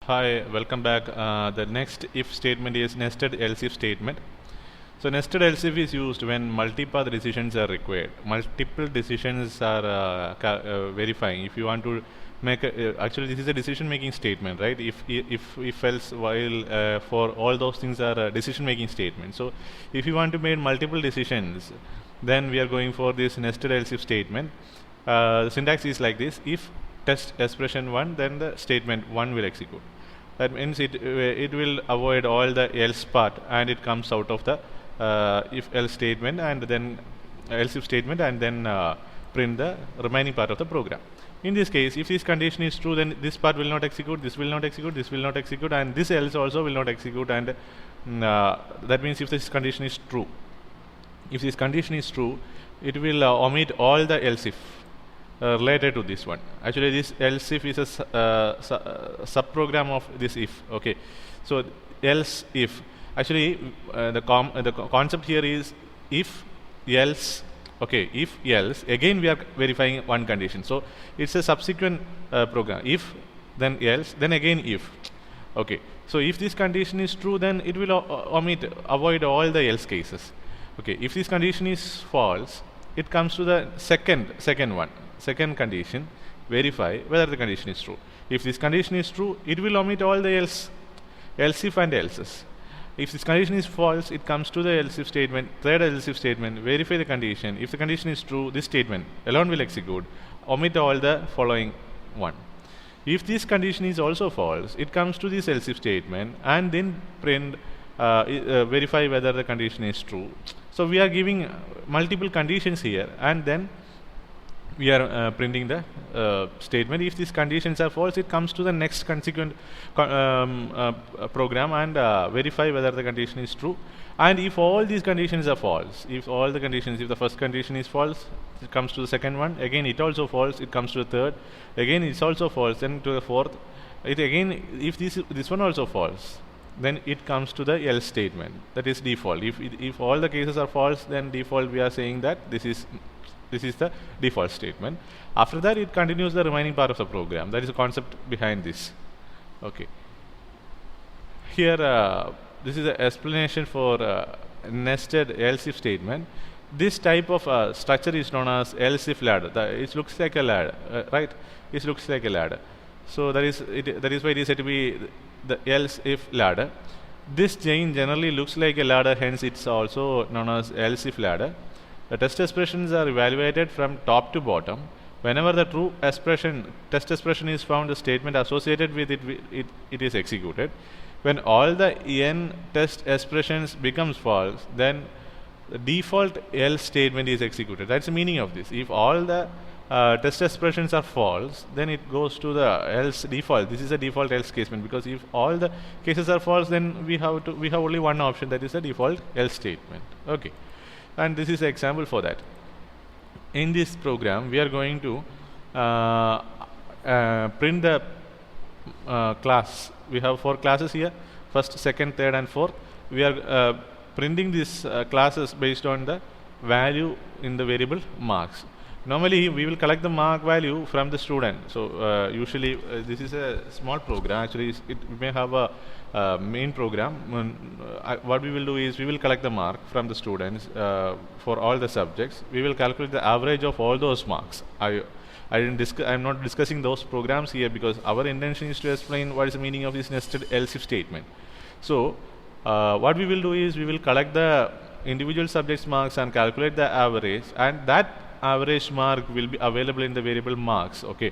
Hi, welcome back. The next if statement is nested else if statement. So nested else if is used when multipath decisions are required. Multiple decisions are verifying. If you want to make actually this is a decision making statement, right? If else while for all those things are decision making statement. So if you want to make multiple decisions, then we are going for this nested else if statement. The syntax is like this: if test expression 1, then the statement 1 will execute. That means it will avoid all the else part and it comes out of the if else statement and then else if statement and then print the remaining part of the program. In this case, if this condition is true, then this part will not execute, this will not execute, this will not execute, and this else also will not execute. And that means if this condition is true, it will omit all the else if related to this one. Actually, this else if is a subprogram of this if. Okay, so else if actually the concept here is if else. Okay, if else, again we are verifying one condition. So it's a subsequent program. If, then else, then again if. Okay, so if this condition is true, then it will avoid all the else cases. Okay, if this condition is false, it comes to the second condition, verify whether the condition is true. If this condition is true, it will omit all the else if and else's. If this condition is false, it comes to the else if statement, third else if statement, verify the condition. If the condition is true, this statement alone will execute, omit all the following one. If this condition is also false, it comes to this else if statement and then print verify whether the condition is true. So we are giving multiple conditions here and then we are printing the statement. If these conditions are false, it comes to the next consequent program and verify whether the condition is true. And if all these conditions are false, if the first condition is false, it comes to the second one, again it also false, it comes to the third, again it's also false, then to the fourth, it again, if this one also false, then it comes to the else statement, that is default. If all the cases are false, then default we are saying that this is the default statement. After that, it continues the remaining part of the program. That is the concept behind this. Okay. Here, this is an explanation for nested else if statement. This type of structure is known as else if ladder. It looks like a ladder, right? It looks like a ladder. So that is why it is said to be the else if ladder. This chain generally looks like a ladder, hence it's also known as else if ladder. The test expressions are evaluated from top to bottom. Whenever the true test expression is found, the statement associated with it is executed. When all the n test expressions becomes false, then the default else statement is executed. That's the meaning of this. If all the test expressions are false, then it goes to the else default. This is a default else statement, because if all the cases are false, then we have only one option, that is the default else statement. Okay. And this is an example for that. In this program, we are going to print the class. We have 4 classes here, first, second, third and fourth. We are printing these classes based on the value in the variable marks. Normally, we will collect the mark value from the student. So usually this is a small program. Actually, it may have a main program. What we will do is we will collect the mark from the students for all the subjects. We will calculate the average of all those marks. I'm not discussing those programs here because our intention is to explain what is the meaning of this nested else if statement. So what we will do is we will collect the individual subjects marks and calculate the average, and that average mark will be available in the variable marks. Okay,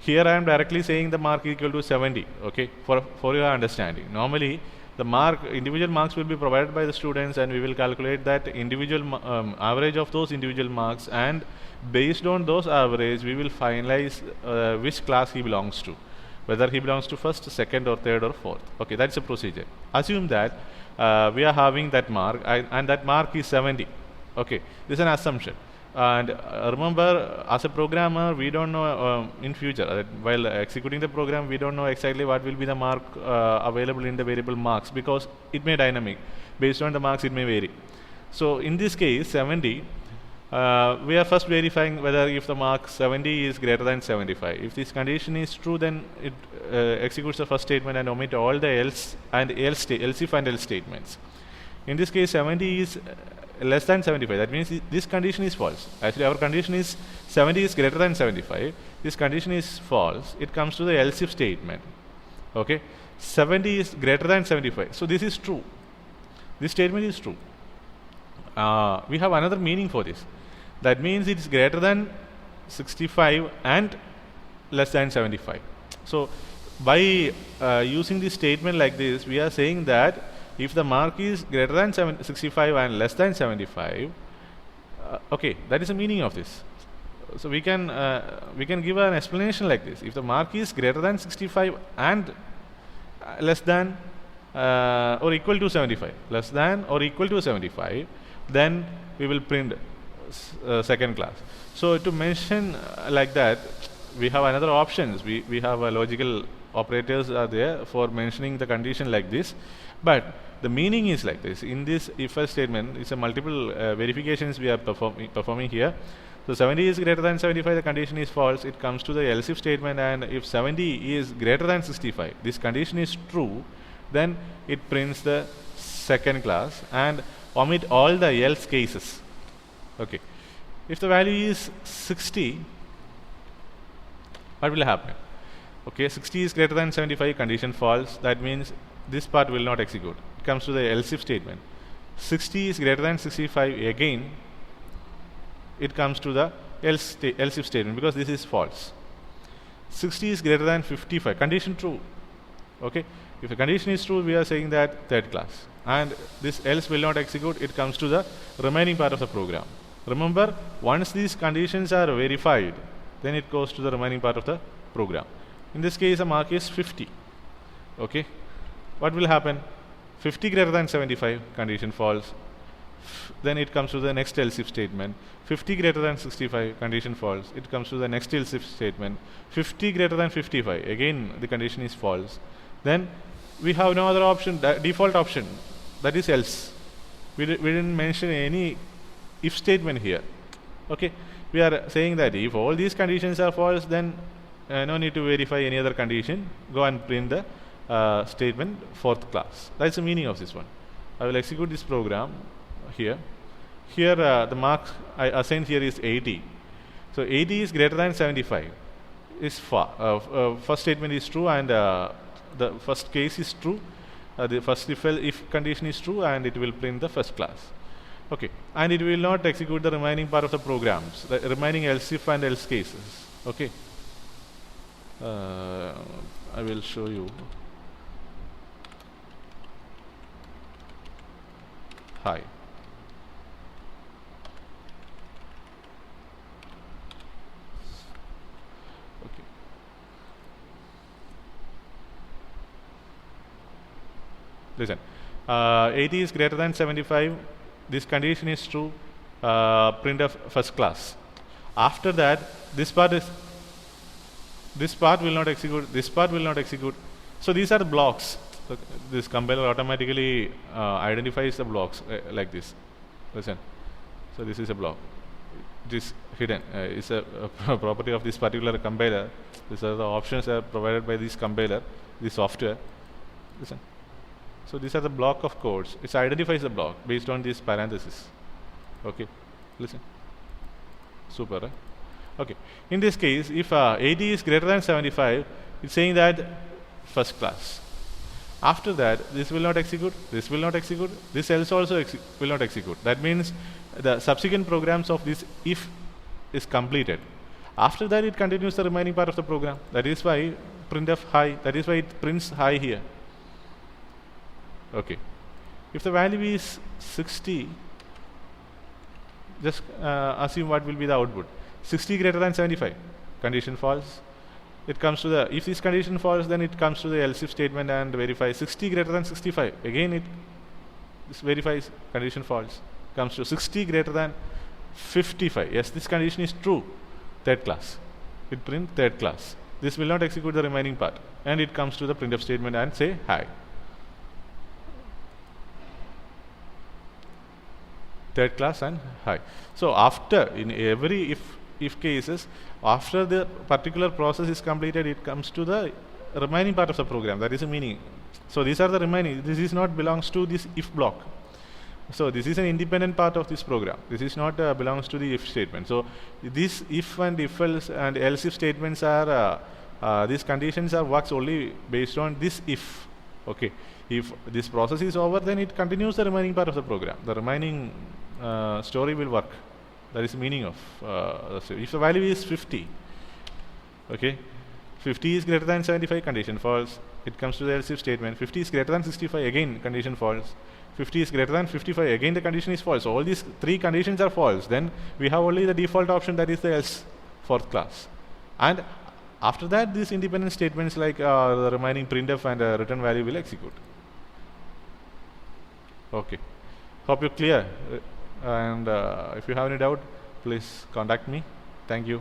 here I am directly saying the mark equal to 70. Okay, for your understanding, normally the individual marks will be provided by the students, and we will calculate that individual average of those individual marks, and based on those average we will finalize which class he belongs to, whether he belongs to first, second or third or fourth. Okay, that's a procedure. Assume that we are having that mark and that mark is 70. Okay, this is an assumption. And remember, as a programmer, we don't know in future, while executing the program, we don't know exactly what will be the mark available in the variable marks, because it may dynamic. Based on the marks, it may vary. So in this case, 70, we are first verifying whether if the mark 70 is greater than 75. If this condition is true, then it executes the first statement and omit all the else and else if and else statements. In this case, 70 is less than 75. That means this condition is false. Actually, our condition is 70 is greater than 75. This condition is false. It comes to the else if statement. Okay, 70 is greater than 75. So this is true. This statement is true. We have another meaning for this. That means it is greater than 65 and less than 75. So by using this statement like this, we are saying that if the mark is greater than 65 and less than 75, okay, that is the meaning of this. So we can give an explanation like this. If the mark is greater than 65 and less than or equal to 75, less than or equal to 75, then we will print second class. So to mention like that, we have another options. We have logical operators are there for mentioning the condition like this, but the meaning is like this. In this if-else statement, it's a multiple verifications we are performing here. So 70 is greater than 75, the condition is false. It comes to the else if statement, and if 70 is greater than 65, this condition is true, then it prints the second class and omit all the else cases. Okay, if the value is 60, what will happen? Okay, 60 is greater than 75, condition false. That means this part will not execute. It comes to the else if statement. 60 is greater than 65, again it comes to the else if statement, because this is false. 60 is greater than 55, condition true. Okay, if the condition is true, we are saying that third class, and this else will not execute. It comes to the remaining part of the program. Remember, once these conditions are verified, then it goes to the remaining part of the program. In this case, the mark is 50. Okay, what will happen? 50 greater than 75, condition false. Then it comes to the next else if statement. 50 greater than 65, condition false. It comes to the next else if statement. 50 greater than 55, again the condition is false. Then we have no other option, default option, that is else. We didn't mention any if statement here. Okay, we are saying that if all these conditions are false, then no need to verify any other condition. Go and print the statement fourth class. That's the meaning of this one. I will execute this program here. Here the mark I assigned here is 80. So 80 is greater than 75. Is first statement is true, and the first case is true. The first if condition is true, and it will print the first class. Okay, and it will not execute the remaining part of the programs, the remaining else if and else cases. Okay, I will show you. Hi. Okay. Listen, 80 is greater than 75. This condition is true. Print of first class. After that, this part will not execute. This part will not execute. So these are the blocks. So this compiler automatically identifies the blocks like this. Listen. So this is a block. It is hidden. It's a property of this particular compiler. These are the options that are provided by this compiler, this software. Listen. So these are the block of codes. It identifies the block based on this parenthesis. Okay, listen. Super, right? Okay. In this case, if 80 is greater than 75, it's saying that first class. After that, this will not execute. This will not execute. This else also will not execute. That means the subsequent programs of this if is completed. After that, it continues the remaining part of the program. That is why printf high. That is why it prints high here. Okay, if the value is 60, just assume what will be the output. 60 greater than 75, condition false. It comes to the, if this condition false, then it comes to the else if statement and verifies 60 greater than 65. Again this verifies condition false. Comes to 60 greater than 55. Yes, this condition is true. Third class. It print third class. This will not execute the remaining part, and it comes to the printf statement and say hi. third class and high. So after, in every if cases, after the particular process is completed, it comes to the remaining part of the program. That is the meaning. So these are the remaining. This is not belongs to this if block. So this is an independent part of this program. This is not belongs to the if statement. So this if and if else and else if statements are these conditions are works only based on this if. Okay, if this process is over, then it continues the remaining part of the program. The remaining story will work. That is the meaning of if the value is 50. Okay, 50 is greater than 75, condition false. It comes to the else if statement. 50 is greater than 65, again condition false. 50 is greater than 55, again the condition is false. So all these three conditions are false. Then we have only the default option, that is the else, fourth class. And after that, these independent statements like the remaining printf and return value will execute. Okay, hope you're clear. And if you have any doubt, please contact me. Thank you.